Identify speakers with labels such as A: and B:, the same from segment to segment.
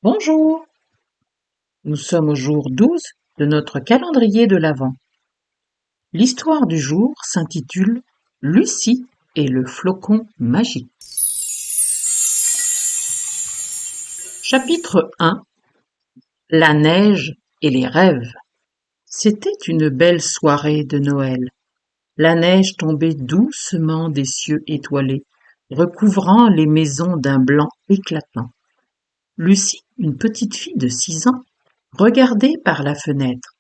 A: Bonjour, nous sommes au jour 12 de notre calendrier de l'Avent. L'histoire du jour s'intitule Lucie et le flocon magique. Chapitre 1. La neige et les rêves. C'était une belle soirée de Noël. La neige tombait doucement des cieux étoilés, recouvrant les maisons d'un blanc éclatant. Lucie, une petite fille de 6 ans, regardait par la fenêtre.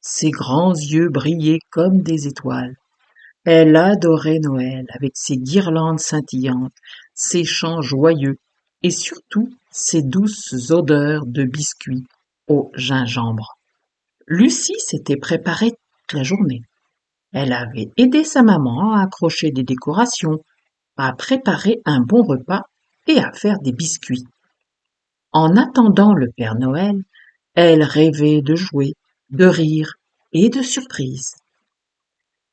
A: Ses grands yeux brillaient comme des étoiles. Elle adorait Noël avec ses guirlandes scintillantes, ses chants joyeux et surtout ses douces odeurs de biscuits au gingembre. Lucie s'était préparée toute la journée. Elle avait aidé sa maman à accrocher des décorations, à préparer un bon repas et à faire des biscuits. En attendant le Père Noël, elle rêvait de jouer, de rire et de surprises.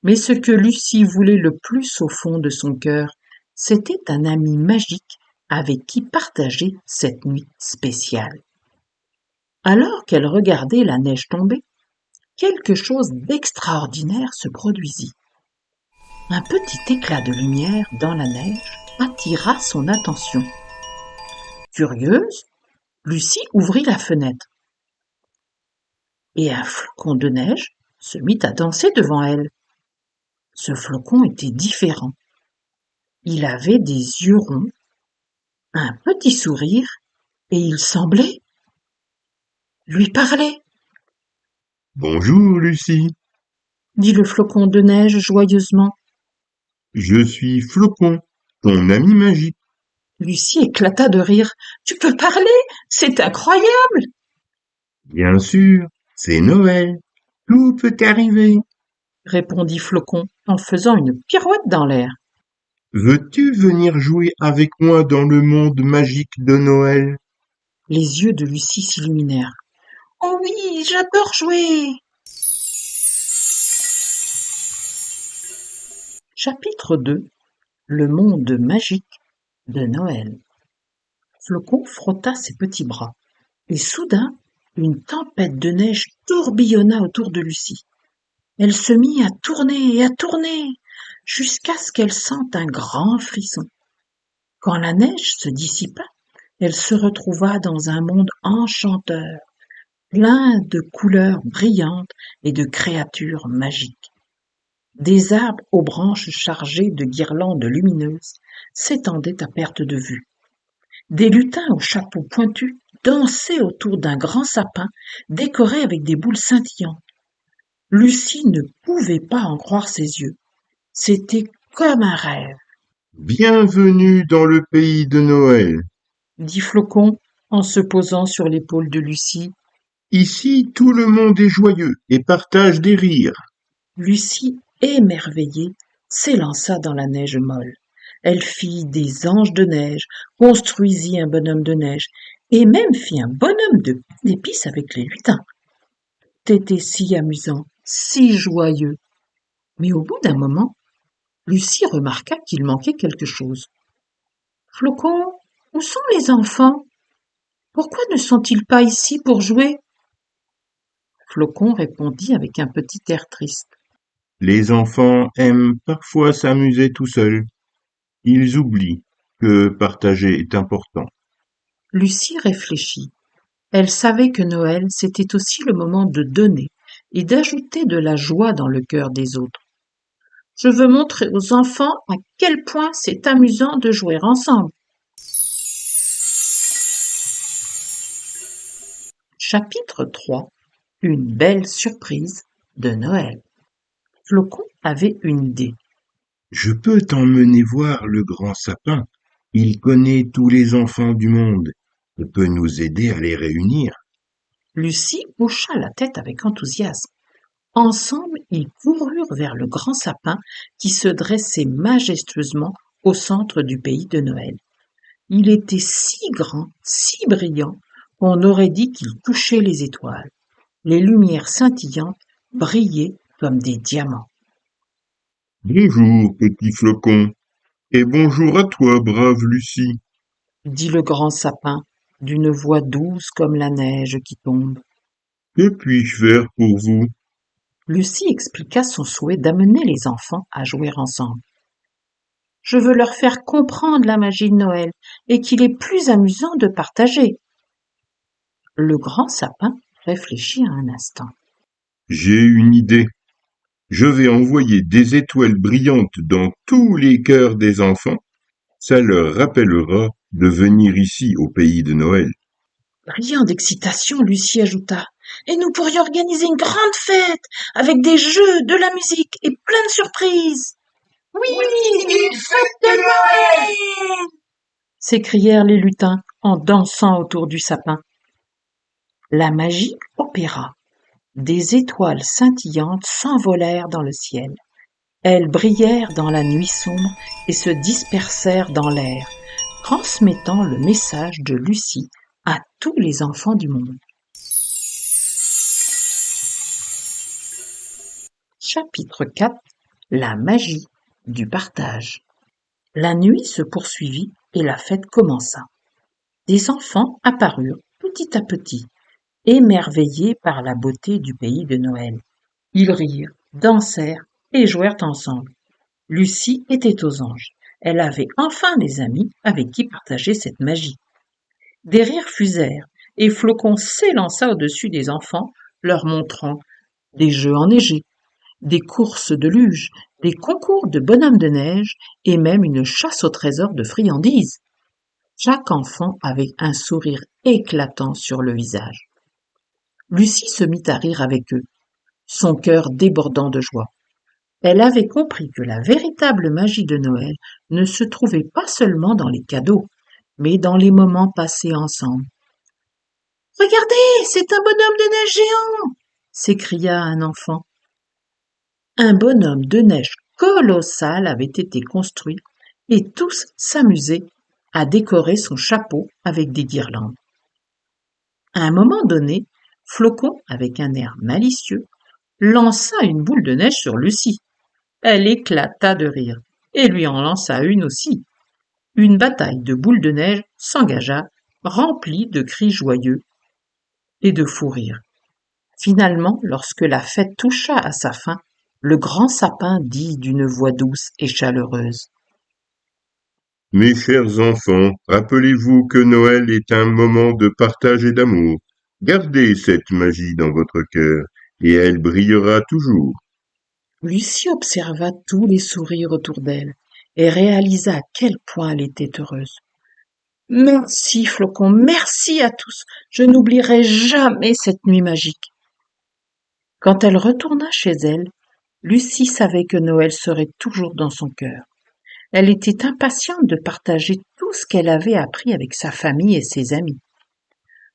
A: Mais ce que Lucie voulait le plus au fond de son cœur, c'était un ami magique avec qui partager cette nuit spéciale. Alors qu'elle regardait la neige tomber, quelque chose d'extraordinaire se produisit. Un petit éclat de lumière dans la neige attira son attention. Curieuse, Lucie ouvrit la fenêtre et un flocon de neige se mit à danser devant elle. Ce flocon était différent. Il avait des yeux ronds, un petit sourire, et il semblait lui parler,
B: Bonjour Lucie,
A: dit le flocon de neige joyeusement.
B: je suis Flocon, ton ami magique.
A: Lucie éclata de rire. Tu peux parler? C'est incroyable!
B: Bien sûr, c'est Noël, tout peut arriver.
A: Répondit Flocon en faisant une pirouette dans l'air.
B: Veux-tu venir jouer avec moi dans le monde magique de Noël?
A: Les yeux de Lucie s'illuminèrent. Oh oui, j'adore jouer! Chapitre 2. Le monde magique de Noël. Flocon frotta ses petits bras, et soudain, une tempête de neige tourbillonna autour de Lucie. Elle se mit à tourner et à tourner, jusqu'à ce qu'elle sente un grand frisson. Quand la neige se dissipa, elle se retrouva dans un monde enchanteur, plein de couleurs brillantes et de créatures magiques. Des arbres aux branches chargées de guirlandes lumineuses s'étendaient à perte de vue. Des lutins aux chapeaux pointus dansaient autour d'un grand sapin décoré avec des boules scintillantes. Lucie ne pouvait pas en croire ses yeux. C'était comme un rêve,
B: Bienvenue dans le pays de Noël.
A: dit Flocon en se posant sur l'épaule de Lucie.
B: Ici, tout le monde est joyeux et partage des rires.
A: Lucie, émerveillée, s'élança dans la neige molle. Elle fit des anges de neige, construisit un bonhomme de neige et même fit un bonhomme de pain d'épices avec les lutins. C'était si amusant, si joyeux. Mais au bout d'un moment, Lucie remarqua qu'il manquait quelque chose. Flocon, où sont les enfants? Pourquoi ne sont-ils pas ici pour jouer? Flocon répondit avec un petit air triste.
B: Les enfants aiment parfois s'amuser tout seuls. Ils oublient que partager est important.
A: Lucie réfléchit. Elle savait que Noël, c'était aussi le moment de donner et d'ajouter de la joie dans le cœur des autres. Je veux montrer aux enfants à quel point c'est amusant de jouer ensemble. Chapitre 3. Une belle surprise de Noël. Flocon avait une idée.
B: Je peux t'emmener voir le grand sapin. Il connaît tous les enfants du monde et peut nous aider à les réunir.
A: Lucie hocha la tête avec enthousiasme. Ensemble, ils coururent vers le grand sapin qui se dressait majestueusement au centre du pays de Noël. Il était si grand, si brillant, qu'on aurait dit qu'il touchait les étoiles. Les lumières scintillantes brillaient comme des diamants.
B: Bonjour, petit flocon, et bonjour à toi, brave Lucie.
A: Dit le grand sapin. d'une voix douce comme la neige qui tombe.
B: Que puis-je faire pour vous?
A: Lucie expliqua son souhait d'amener les enfants à jouer ensemble. Je veux leur faire comprendre la magie de Noël et qu'il est plus amusant de partager. Le grand sapin réfléchit un instant.
B: J'ai une idée. Je vais envoyer des étoiles brillantes dans tous les cœurs des enfants. Ça leur rappellera de venir ici au pays de Noël.
A: Riant d'excitation, Lucie ajouta: Et nous pourrions organiser une grande fête avec des jeux, de la musique et plein de surprises.
C: Oui, une fête de Noël!
A: S'écrièrent les lutins en dansant autour du sapin. La magie opéra. Des étoiles scintillantes s'envolèrent dans le ciel. Elles brillèrent dans la nuit sombre et se dispersèrent dans l'air, transmettant le message de Lucie à tous les enfants du monde. Chapitre 4. La magie du partage. La nuit se poursuivit et la fête commença. Des enfants apparurent petit à petit, émerveillés par la beauté du pays de Noël. Ils rirent, dansèrent et jouèrent ensemble. Lucie était aux anges. Elle avait enfin des amis avec qui partager cette magie. Des rires fusèrent, et Flocon s'élança au-dessus des enfants, leur montrant des jeux enneigés, des courses de luge, des concours de bonhommes de neige et même une chasse au trésor de friandises. Chaque enfant avait un sourire éclatant sur le visage. Lucie se mit à rire avec eux, son cœur débordant de joie. Elle avait compris que la véritable magie de Noël ne se trouvait pas seulement dans les cadeaux, mais dans les moments passés ensemble. « Regardez, c'est un bonhomme de neige géant !» s'écria un enfant. Un bonhomme de neige colossal avait été construit et tous s'amusaient à décorer son chapeau avec des guirlandes. À un moment donné, Flocon, avec un air malicieux, lança une boule de neige sur Lucie. Elle éclata de rire et lui en lança une aussi. Une bataille de boules de neige s'engagea, remplie de cris joyeux et de fous rires. Finalement, lorsque la fête toucha à sa fin, le grand sapin dit d'une voix douce et chaleureuse:
B: Mes chers enfants, rappelez-vous que Noël est un moment de partage et d'amour. Gardez cette magie dans votre cœur, et elle brillera toujours.
A: Lucie observa tous les sourires autour d'elle et réalisa à quel point elle était heureuse. Merci, Flocon, merci à tous. Je n'oublierai jamais cette nuit magique. Quand elle retourna chez elle, Lucie savait que Noël serait toujours dans son cœur. Elle était impatiente de partager tout ce qu'elle avait appris avec sa famille et ses amis.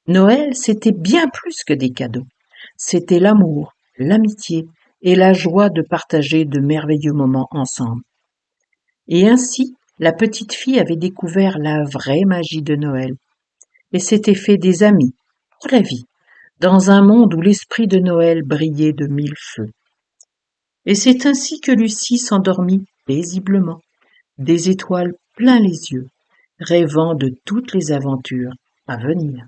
A: Noël, c'était bien plus que des cadeaux. C'était l'amour, l'amitié et la joie de partager de merveilleux moments ensemble. Et ainsi, la petite fille avait découvert la vraie magie de Noël et s'était fait des amis pour la vie, dans un monde où l'esprit de Noël brillait de mille feux. Et c'est ainsi que Lucie s'endormit paisiblement, des étoiles plein les yeux, rêvant de toutes les aventures à venir.